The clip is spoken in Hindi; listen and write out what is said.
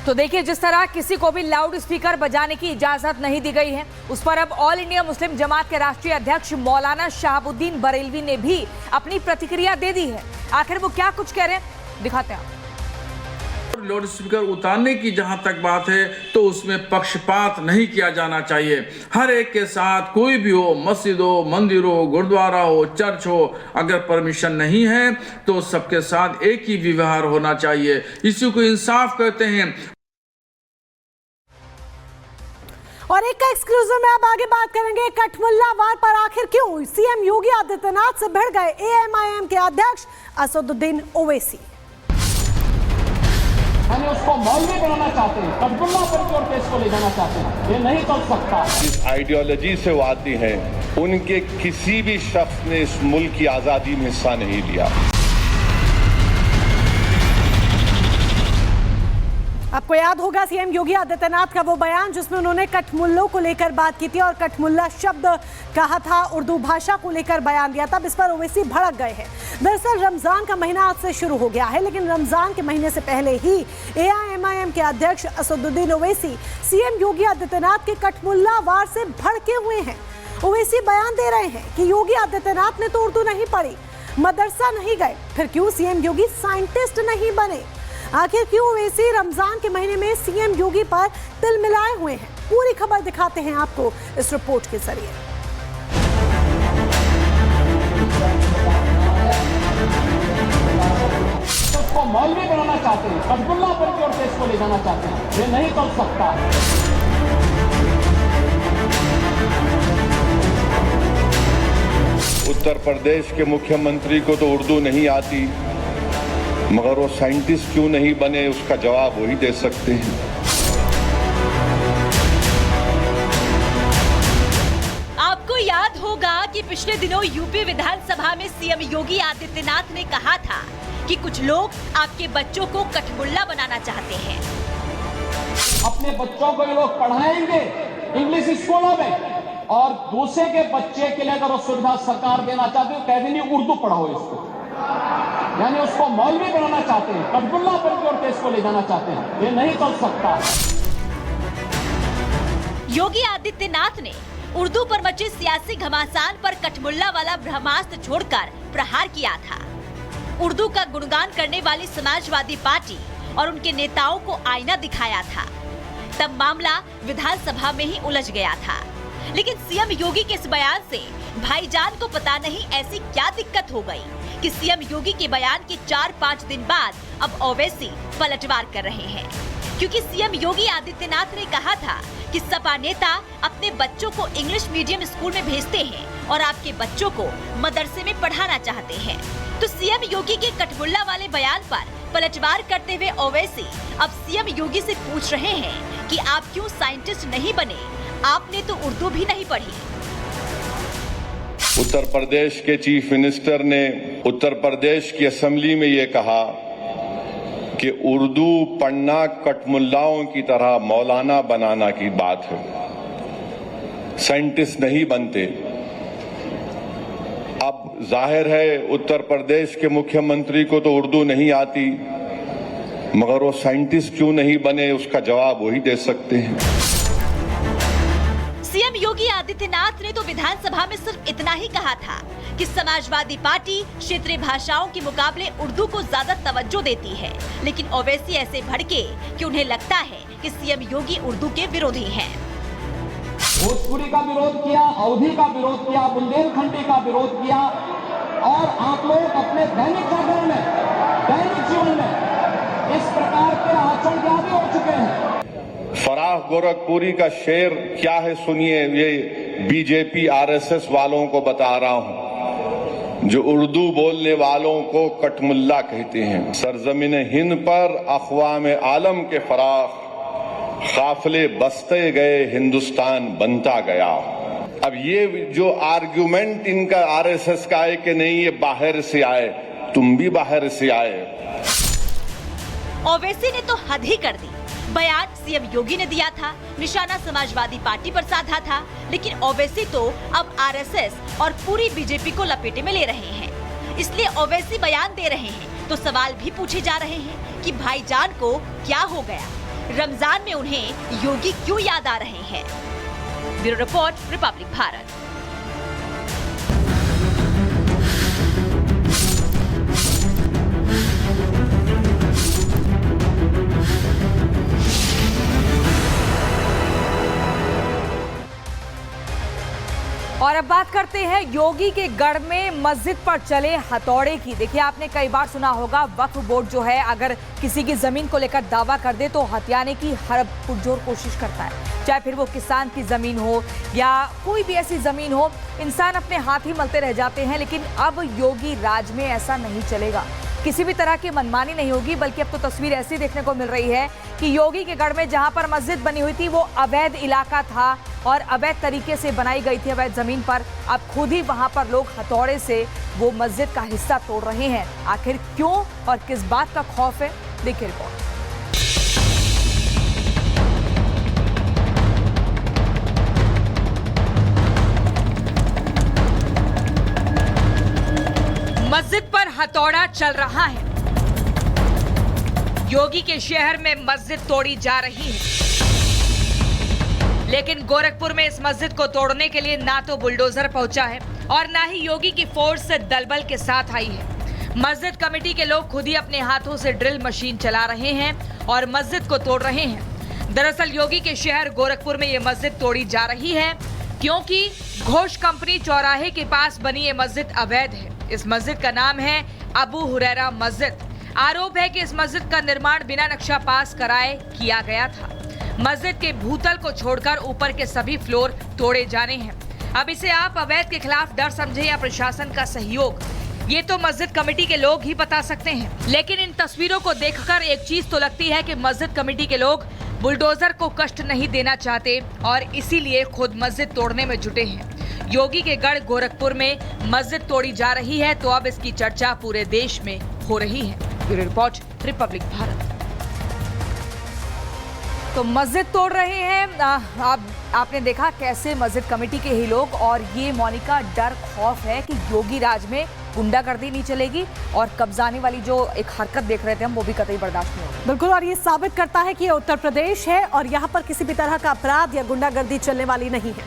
तो देखिए, जिस तरह किसी को भी लाउड स्पीकर बजाने की इजाजत नहीं दी गई है, उस पर अब ऑल इंडिया मुस्लिम जमात के राष्ट्रीय अध्यक्ष मौलाना शहाबुद्दीन बरेलवी ने भी अपनी प्रतिक्रिया दे दी है। आखिर वो क्या कुछ कह रहे हैं, दिखाते हैं। लाउड स्पीकर उतारने की जहां तक बात है तो उसमें पक्षपात नहीं किया जाना चाहिए। हर एक के साथ कोई भी हो, मस्जिद हो, मंदिर हो, गुरुद्वारा हो, चर्च हो, अगर परमिशन नहीं है तो सबके साथ एक ही व्यवहार होना चाहिए। इसी को इंसाफ कहते हैं। और एक का एक्सक्लूसिव में अब आगे बात करेंगे कठमुल्ला वार पर आखिर क्यों सीएम योगी आदित्यनाथ से भिड़ गए एएमआईएम के अध्यक्ष असदुद्दीन ओवैसी। यानी उसको मौलवी बनाना चाहते हैं, कठपुल्ला पर और केस को ले जाना चाहते हैं, ये नहीं चल सकता। जिस आइडियोलॉजी से वो आती हैं, उनके किसी भी शख्स ने इस मुल्क की आजादी में हिस्सा नहीं लिया। आपको याद होगा सीएम योगी आदित्यनाथ का वो बयान जिसमें उन्होंने कठमुल्लों को लेकर बात की थी और कठमुल्ला शब्द कहा था, उर्दू भाषा को लेकर बयान दिया था। इस पर ओवैसी भड़क गए हैं। दरअसल रमजान का महीना आज से शुरू हो गया है, लेकिन रमजान के महीने से पहले ही एआईएमआईएम के अध्यक्ष असदुद्दीन ओवैसी सीएम योगी आदित्यनाथ के कठमुल्ला वार से भड़के हुए हैं। ओवैसी बयान दे रहे हैं कि योगी आदित्यनाथ ने तो उर्दू नहीं पढ़ी, मदरसा नहीं गए, फिर क्यों सीएम योगी साइंटिस्ट नहीं बने। आखिर क्यों ओवैसी रमजान के महीने में सीएम योगी पर तिल मिलाए हुए हैं, पूरी खबर दिखाते हैं आपको इस रिपोर्ट के जरिए। उसको मौलवी बनाना चाहते हैं, कठपुल्ला पर और केस को ले जाना चाहते हैं, ये नहीं चल सकता। उत्तर प्रदेश के मुख्यमंत्री को तो उर्दू नहीं आती, मगर वो साइंटिस्ट क्यों नहीं बने, उसका जवाब वही दे सकते हैं। आपको याद होगा कि पिछले दिनों यूपी विधानसभा में सीएम योगी आदित्यनाथ ने कहा था कि कुछ लोग आपके बच्चों को कठमुल्ला बनाना चाहते हैं। अपने बच्चों को ये लोग पढ़ाएंगे इंग्लिश स्कूलों में और दूसरे के बच्चे के लिए अगर वो सुविधा सरकार देना चाहती है, कह देंगे उर्दू पढ़ाओ इसको। यानी उसको मौलवी बनाना चाहते हैं, कठपुल्ला पर और केस को ले जाना चाहते हैं, ये नहीं चल सकता। योगी आदित्यनाथ ने उर्दू पर मचे सियासी घमासान पर कठमुल्ला वाला ब्रह्मास्त्र छोड़कर प्रहार किया था। उर्दू का गुणगान करने वाली समाजवादी पार्टी और उनके नेताओं को आईना दिखाया था। तब मामला विधानसभा में ही उलझ गया था। लेकिन सीएम योगी के इस बयान से भाईजान को पता नहीं ऐसी क्या दिक्कत हो गई कि सीएम योगी के बयान के 4-5 दिन बाद अब ओवैसी पलटवार कर रहे हैं। क्योंकि सीएम योगी आदित्यनाथ ने कहा था कि सपा नेता अपने बच्चों को इंग्लिश मीडियम स्कूल में भेजते हैं और आपके बच्चों को मदरसे में पढ़ाना चाहते हैं। तो सीएम योगी के कठमुल्ला वाले बयान पर पलटवार करते हुए ओवैसी अब सीएम योगी से पूछ रहे हैं कि आप क्यों साइंटिस्ट नहीं बने, आपने तो उर्दू भी नहीं पढ़ी। उत्तर प्रदेश के चीफ मिनिस्टर ने उत्तर प्रदेश की असेंबली में ये कहा कि उर्दू पढ़ना कठमुल्लाओं की तरह मौलाना बनाना की बात है, साइंटिस्ट नहीं बनते। अब जाहिर है उत्तर प्रदेश के मुख्यमंत्री को तो उर्दू नहीं आती, मगर वो साइंटिस्ट क्यों नहीं बने, उसका जवाब वही दे सकते हैं। सीएम योगी आदित्यनाथ ने तो विधानसभा में सिर्फ इतना ही कहा था कि समाजवादी पार्टी क्षेत्रीय भाषाओं के मुकाबले उर्दू को ज्यादा तवज्जो देती है। लेकिन ओवैसी ऐसे भड़के कि उन्हें लगता है कि सीएम योगी उर्दू के विरोधी हैं। भोजपुरी का विरोध किया, अवधी का विरोध किया, बुंदेलखंडी का विरोध किया और आप लोग अपने दैनिक जागरण में, दैनिक जीवन में इस प्रकार के आचरण के आदी हो चुके हैं। फराह गोरखपुरी का शेर क्या है सुनिए, ये बीजेपी आरएसएस वालों को बता रहा हूं, जो उर्दू बोलने वालों को कठमुल्ला कहते हैं। सरजमीन हिंद पर अक़वाम आलम के फराख काफिले बसते गए, हिंदुस्तान बनता गया। अब ये जो आर्गुमेंट इनका आरएसएस का है कि नहीं ये बाहर से आए, तुम भी बाहर से आए। ओवैसी ने तो हद ही कर दी। बयान सीएम योगी ने दिया था, निशाना समाजवादी पार्टी पर साधा था, लेकिन ओवैसी तो अब आरएसएस और पूरी बीजेपी को लपेटे में ले रहे हैं। इसलिए ओवैसी बयान दे रहे हैं तो सवाल भी पूछे जा रहे हैं कि भाईजान को क्या हो गया। रमजान में उन्हें योगी क्यों याद आ रहे हैं? Bureau report, Republic Bharat. और अब बात करते हैं योगी के गढ़ में मस्जिद पर चले हथौड़े की। देखिए, आपने कई बार सुना होगा वक्फ बोर्ड जो है अगर किसी की जमीन को लेकर दावा कर दे तो हथियाने की हर पुरजोर कोशिश करता है, चाहे फिर वो किसान की जमीन हो या कोई भी ऐसी जमीन हो। इंसान अपने हाथ ही मलते रह जाते हैं, लेकिन अब योगी राज में ऐसा नहीं चलेगा। किसी भी तरह की मनमानी नहीं होगी, बल्कि अब तो तस्वीर ऐसी देखने को मिल रही है कि योगी के गढ़ में जहां पर मस्जिद बनी हुई थी वो अवैध इलाका था और अवैध तरीके से बनाई गई थी अवैध जमीन पर। अब खुद ही वहां पर लोग हथौड़े से वो मस्जिद का हिस्सा तोड़ रहे हैं। आखिर क्यों और किस बात का खौफ है, देखिए रिपोर्ट। मस्जिद पर हथौड़ा चल रहा है। योगी के शहर में मस्जिद तोड़ी जा रही है, लेकिन गोरखपुर में इस मस्जिद को तोड़ने के लिए ना तो बुलडोजर पहुंचा है और ना ही योगी की फोर्स दलबल के साथ आई है। मस्जिद कमेटी के लोग खुद ही अपने हाथों से ड्रिल मशीन चला रहे हैं और मस्जिद को तोड़ रहे हैं। दरअसल योगी के शहर गोरखपुर में ये मस्जिद तोड़ी जा रही है क्योंकि घोष कंपनी चौराहे के पास बनी ये मस्जिद अवैध है। इस मस्जिद का नाम है अबू हुरैरा मस्जिद। आरोप है कि इस मस्जिद का निर्माण बिना नक्शा पास कराए किया गया था। मस्जिद के भूतल को छोड़कर ऊपर के सभी फ्लोर तोड़े जाने हैं। अब इसे आप अवैध के खिलाफ डर समझे या प्रशासन का सहयोग, ये तो मस्जिद कमेटी के लोग ही बता सकते हैं। लेकिन इन तस्वीरों को देखकर एक चीज तो लगती है कि मस्जिद कमेटी के लोग बुलडोजर को कष्ट नहीं देना चाहते और इसीलिए खुद मस्जिद तोड़ने में जुटे हैं। योगी के गढ़ गोरखपुर में मस्जिद तोड़ी जा रही है तो अब इसकी चर्चा पूरे देश में हो रही है। Bureau report, Republic Bharat. तो मस्जिद तोड़ रहे हैं। आपने देखा कैसे मस्जिद कमेटी के ही लोग, और ये मोनिका डर खौफ है कि योगी राज में गुंडागर्दी नहीं चलेगी और कब्जाने वाली जो एक हरकत देख रहे थे हम, वो भी कतई बर्दाश्त नहीं होगी। बिल्कुल, और ये साबित करता है कि ये उत्तर प्रदेश है और यहाँ पर किसी भी तरह का अपराध या गुंडागर्दी चलने वाली नहीं है।